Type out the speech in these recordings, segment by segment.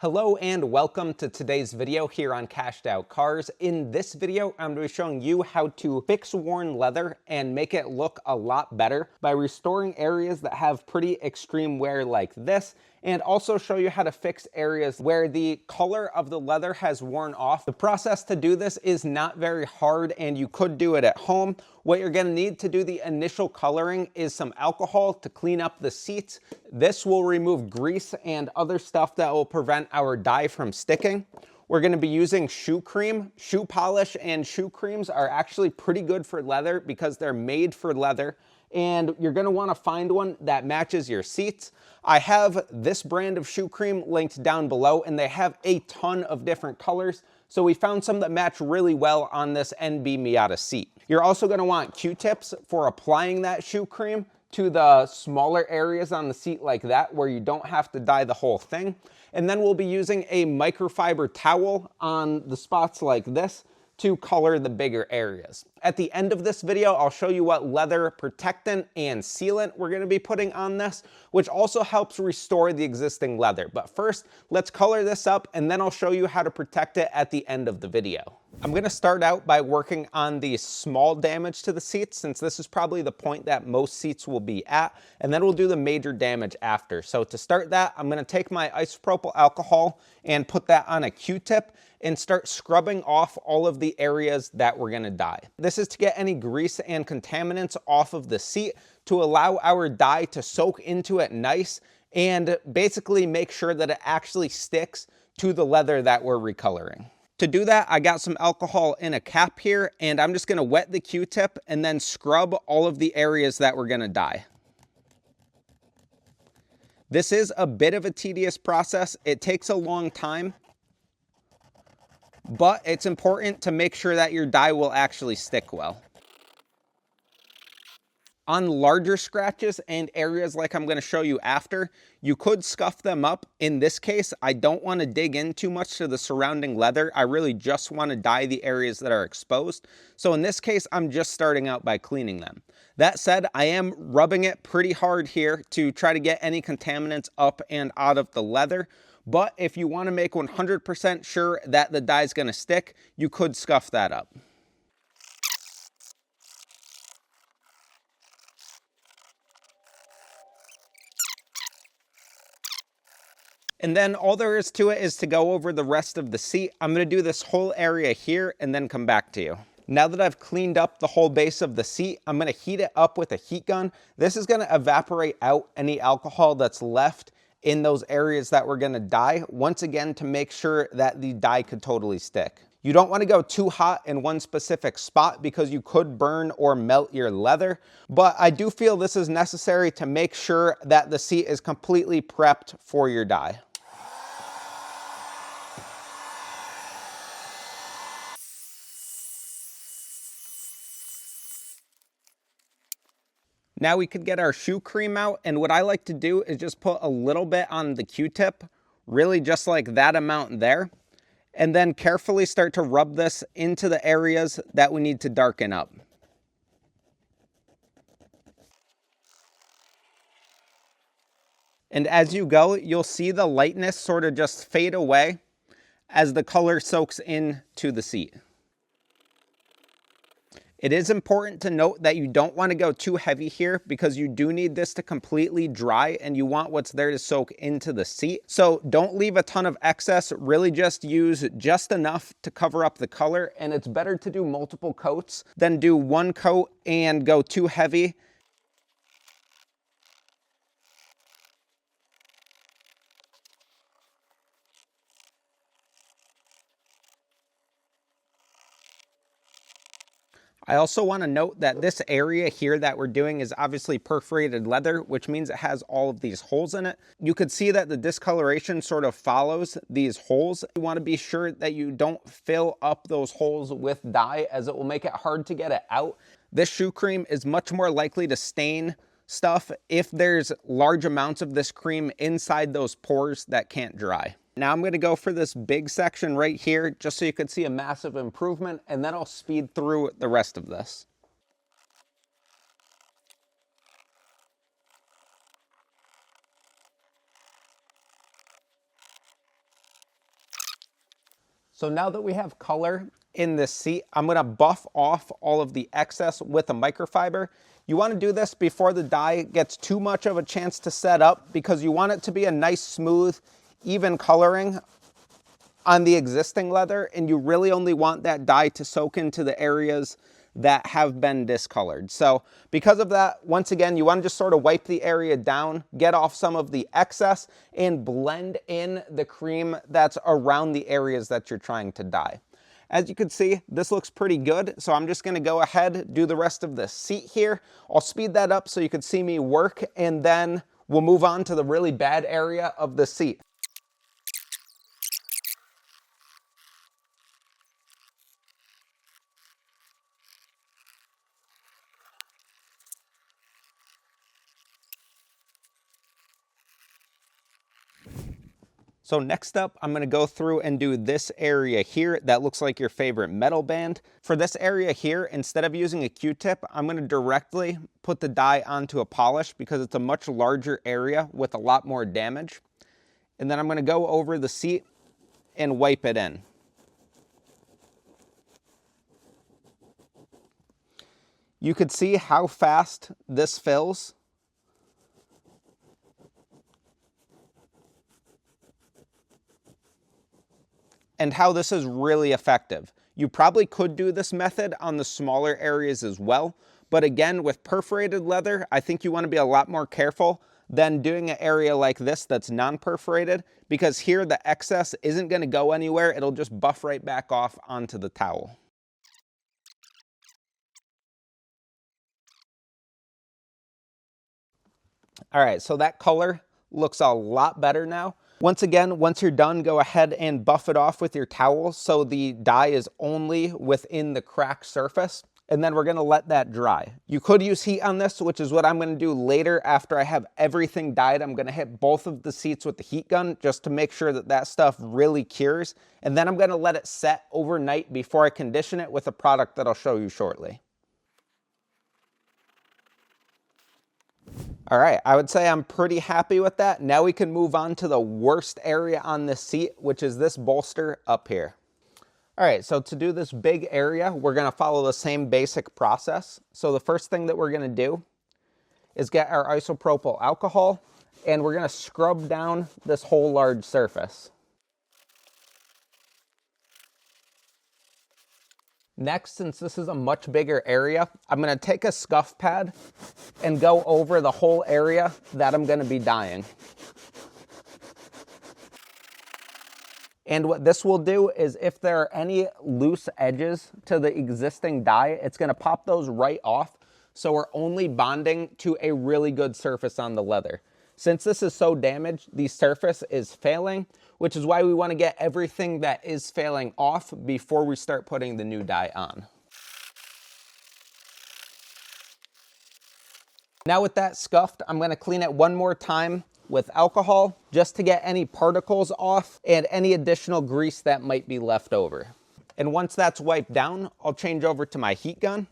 Hello and welcome to today's video here on Cashed Out Cars. In this video, I'm going to be showing you how to fix worn leather and make it look a lot better by restoring areas that have pretty extreme wear like this, and also show you how to fix areas where the color of the leather has worn off. The process to do this is not very hard and you could do it at home. What you're gonna need to do the initial coloring is some alcohol to clean up the seats. This will remove grease and other stuff that will prevent our dye from sticking. We're gonna be using shoe cream. Shoe polish and shoe creams are actually pretty good for leather because they're made for leather, and you're gonna wanna find one that matches your seats. I have this brand of shoe cream linked down below, and they have a ton of different colors. So we found some that match really well on this NB Miata seat. You're also gonna want Q-tips for applying that shoe cream to the smaller areas on the seat like that, where you don't have to dye the whole thing. And then we'll be using a microfiber towel on the spots like this to color the bigger areas. At the end of this video, I'll show you what leather protectant and sealant we're gonna be putting on this, which also helps restore the existing leather. But first, let's color this up, and then I'll show you how to protect it at the end of the video. I'm gonna start out by working on the small damage to the seats, since this is probably the point that most seats will be at, and then we'll do the major damage after. So to start that, I'm gonna take my isopropyl alcohol and put that on a Q-tip and start scrubbing off all of the areas that we're gonna dye. This is to get any grease and contaminants off of the seat to allow our dye to soak into it nice and basically make sure that it actually sticks to the leather that we're recoloring. To do that, I got some alcohol in a cap here, and I'm just gonna wet the Q-tip and then scrub all of the areas that we're gonna dye. This is a bit of a tedious process. It takes a long time, but it's important to make sure that your dye will actually stick well. On larger scratches and areas like I'm going to show you after, you could scuff them up. In this case, I don't want to dig in too much to the surrounding leather. I really just want to dye the areas that are exposed. So in this case, I'm just starting out by cleaning them. That said, I am rubbing it pretty hard here to try to get any contaminants up and out of the leather. But if you want to make 100% sure that the dye is going to stick, you could scuff that up. And then all there is to it is to go over the rest of the seat. I'm going to do this whole area here and then come back to you. Now that I've cleaned up the whole base of the seat, I'm going to heat it up with a heat gun. This is going to evaporate out any alcohol that's left in those areas that we're going to dye, once again to make sure that the dye could totally stick. You don't want to go too hot in one specific spot because you could burn or melt your leather, but I do feel this is necessary to make sure that the seat is completely prepped for your dye. Now we could get our shoe cream out, and what I like to do is just put a little bit on the Q-tip, really just like that amount there, and then carefully start to rub this into the areas that we need to darken up. And as you go, you'll see the lightness sort of just fade away as the color soaks into the seat. It is important to note that you don't want to go too heavy here because you do need this to completely dry and you want what's there to soak into the seat. So don't leave a ton of excess, really just use just enough to cover up the color, and it's better to do multiple coats than do one coat and go too heavy. I also want to note that this area here that we're doing is obviously perforated leather, which means it has all of these holes in it. You could see that the discoloration sort of follows these holes. You want to be sure that you don't fill up those holes with dye, as it will make it hard to get it out. This shoe cream is much more likely to stain stuff if there's large amounts of this cream inside those pores that can't dry. Now I'm going to go for this big section right here just so you can see a massive improvement, and then I'll speed through the rest of this. So now that we have color in this seat, I'm gonna buff off all of the excess with a microfiber. You wanna do this before the dye gets too much of a chance to set up, because you want it to be a nice, smooth, even coloring on the existing leather, and you really only want that dye to soak into the areas that have been discolored. So because of that, once again, you want to just sort of wipe the area down, get off some of the excess, and blend in the cream that's around the areas that you're trying to dye. As you can see, this looks pretty good, so I'm just gonna go ahead, do the rest of the seat here. I'll speed that up so you can see me work, and then we'll move on to the really bad area of the seat. So next up, I'm gonna go through and do this area here that looks like your favorite metal band. For this area here, instead of using a Q-tip, I'm gonna directly put the dye onto a polish because it's a much larger area with a lot more damage. And then I'm gonna go over the seat and wipe it in. You could see how fast this fills. And how this is really effective. You probably could do this method on the smaller areas as well, but again, with perforated leather, I think you want to be a lot more careful than doing an area like this that's non-perforated, because here the excess isn't going to go anywhere. It'll just buff right back off onto the towel. All right, so that color looks a lot better now. Once again, once you're done, go ahead and buff it off with your towel so the dye is only within the cracked surface, and then we're gonna let that dry. You could use heat on this, which is what I'm gonna do later after I have everything dyed. I'm gonna hit both of the seats with the heat gun just to make sure that that stuff really cures, and then I'm gonna let it set overnight before I condition it with a product that I'll show you shortly. All right, I would say I'm pretty happy with that. Now we can move on to the worst area on this seat, which is this bolster up here. All right, so to do this big area, we're gonna follow the same basic process. So the first thing that we're gonna do is get our isopropyl alcohol, and we're gonna scrub down this whole large surface. Next, since this is a much bigger area, I'm gonna take a scuff pad and go over the whole area that I'm gonna be dyeing. And what this will do is if there are any loose edges to the existing dye, it's gonna pop those right off, so we're only bonding to a really good surface on the leather. Since this is so damaged, the surface is failing, which is why we want to get everything that is failing off before we start putting the new dye on. Now with that scuffed, I'm going to clean it one more time with alcohol just to get any particles off and any additional grease that might be left over. And once that's wiped down, I'll change over to my heat gun.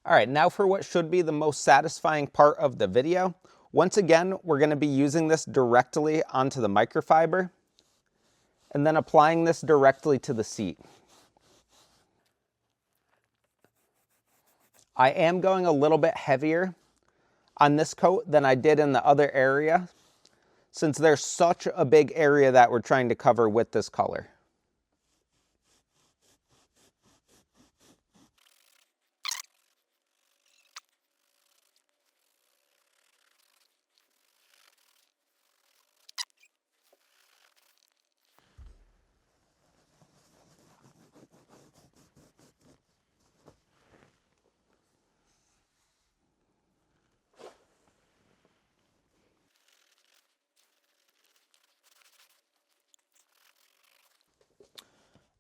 All right, now for what should be the most satisfying part of the video. Once again, we're gonna be using this directly onto the microfiber and then applying this directly to the seat. I am going a little bit heavier on this coat than I did in the other area, since there's such a big area that we're trying to cover with this color.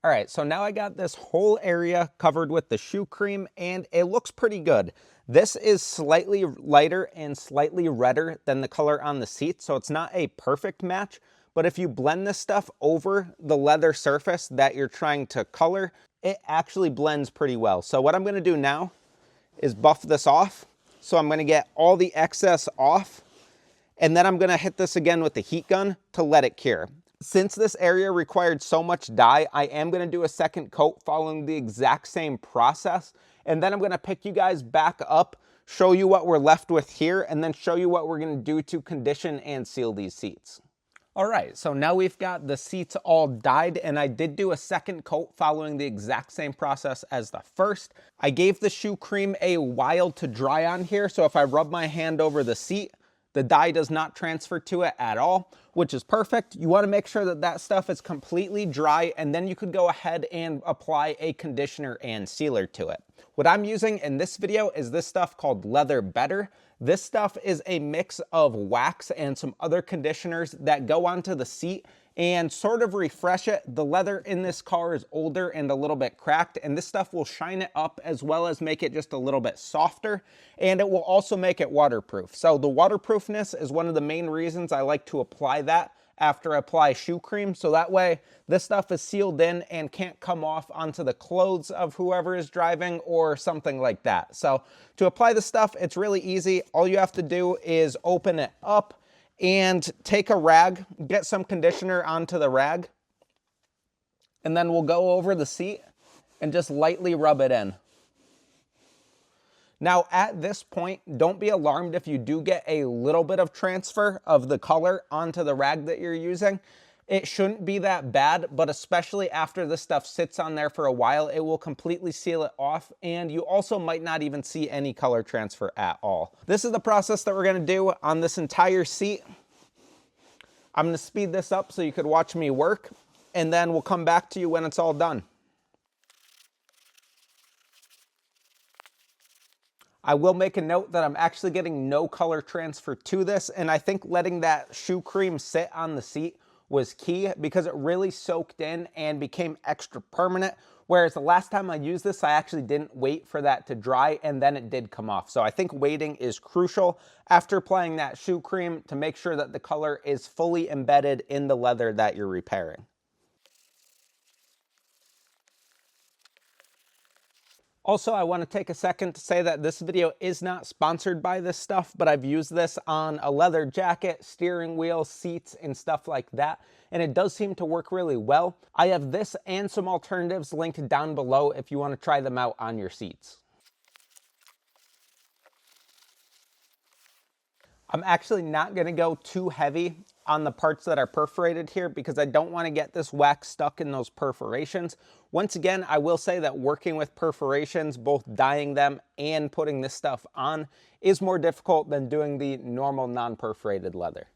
All right, so now I got this whole area covered with the shoe cream, and it looks pretty good. This is slightly lighter and slightly redder than the color on the seat, so it's not a perfect match, but if you blend this stuff over the leather surface that you're trying to color, it actually blends pretty well. So what I'm gonna do now is buff this off So I'm gonna get all the excess off, and then I'm gonna hit this again with the heat gun to let it cure. Since this area required so much dye, I am gonna do a second coat following the exact same process, and then I'm gonna pick you guys back up, show you what we're left with here, and then show you what we're gonna do to condition and seal these seats. All right, so now we've got the seats all dyed, and I did do a second coat following the exact same process as the first. I gave the shoe cream a while to dry on here, so if I rub my hand over the seat, the dye does not transfer to it at all, which is perfect. You want to make sure that that stuff is completely dry, and then you could go ahead and apply a conditioner and sealer to it. What I'm using in this video is this stuff called Leather Better. This stuff is a mix of wax and some other conditioners that go onto the seat and sort of refresh it. The leather in this car is older and a little bit cracked, and this stuff will shine it up as well as make it just a little bit softer, and it will also make it waterproof. So the waterproofness is one of the main reasons I like to apply that after I apply shoe cream, so that way this stuff is sealed in and can't come off onto the clothes of whoever is driving or something like that. So to apply the stuff, it's really easy. All you have to do is open it up and take a rag, get some conditioner onto the rag, and then we'll go over the seat and just lightly rub it in. Now at this point, don't be alarmed if you do get a little bit of transfer of the color onto the rag that you're using. It shouldn't be that bad, but especially after this stuff sits on there for a while, it will completely seal it off, and you also might not even see any color transfer at all. This is the process that we're gonna do on this entire seat. I'm gonna speed this up so you could watch me work, and then we'll come back to you when it's all done. I will make a note that I'm actually getting no color transfer to this, and I think letting that shoe cream sit on the seat was key because it really soaked in and became extra permanent, whereas the last time I used this, I actually didn't wait for that to dry, and then it did come off. So I think waiting is crucial after applying that shoe cream to make sure that the color is fully embedded in the leather that you're repairing. Also, I want to take a second to say that this video is not sponsored by this stuff, but I've used this on a leather jacket, steering wheel, seats, and stuff like that, and it does seem to work really well. I have this and some alternatives linked down below if you want to try them out on your seats. I'm actually not going to go too heavy on the parts that are perforated here because I don't want to get this wax stuck in those perforations. Once again, I will say that working with perforations, both dyeing them and putting this stuff on, is more difficult than doing the normal non-perforated leather.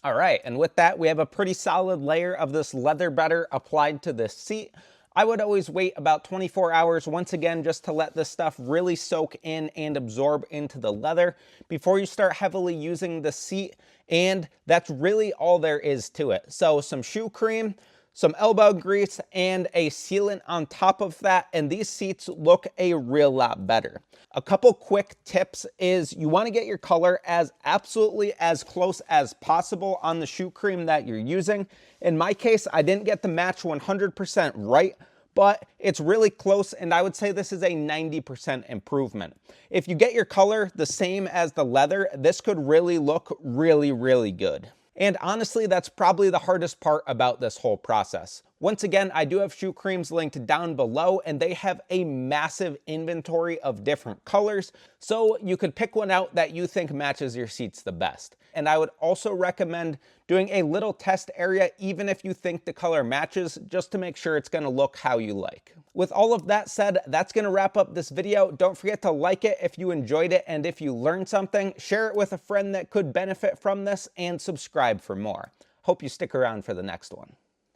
All right, and with that, we have a pretty solid layer of this Leather Better applied to this seat. I would always wait about 24 hours, once again, just to let this stuff really soak in and absorb into the leather before you start heavily using the seat, and that's really all there is to it. So some shoe cream, some elbow grease, and a sealant on top of that, and these seats look a real lot better. A couple quick tips is you want to get your color as absolutely as close as possible on the shoe cream that you're using. In my case, I didn't get the match 100% right, but it's really close, and I would say this is a 90% improvement. If you get your color the same as the leather, this could really look really, really good. And honestly, that's probably the hardest part about this whole process. Once again, I do have shoe creams linked down below, and they have a massive inventory of different colors, so you could pick one out that you think matches your seats the best. And I would also recommend doing a little test area, even if you think the color matches, just to make sure it's going to look how you like. With all of that said, that's going to wrap up this video. Don't forget to like it if you enjoyed it, and if you learned something, share it with a friend that could benefit from this, and subscribe for more. Hope you stick around for the next one.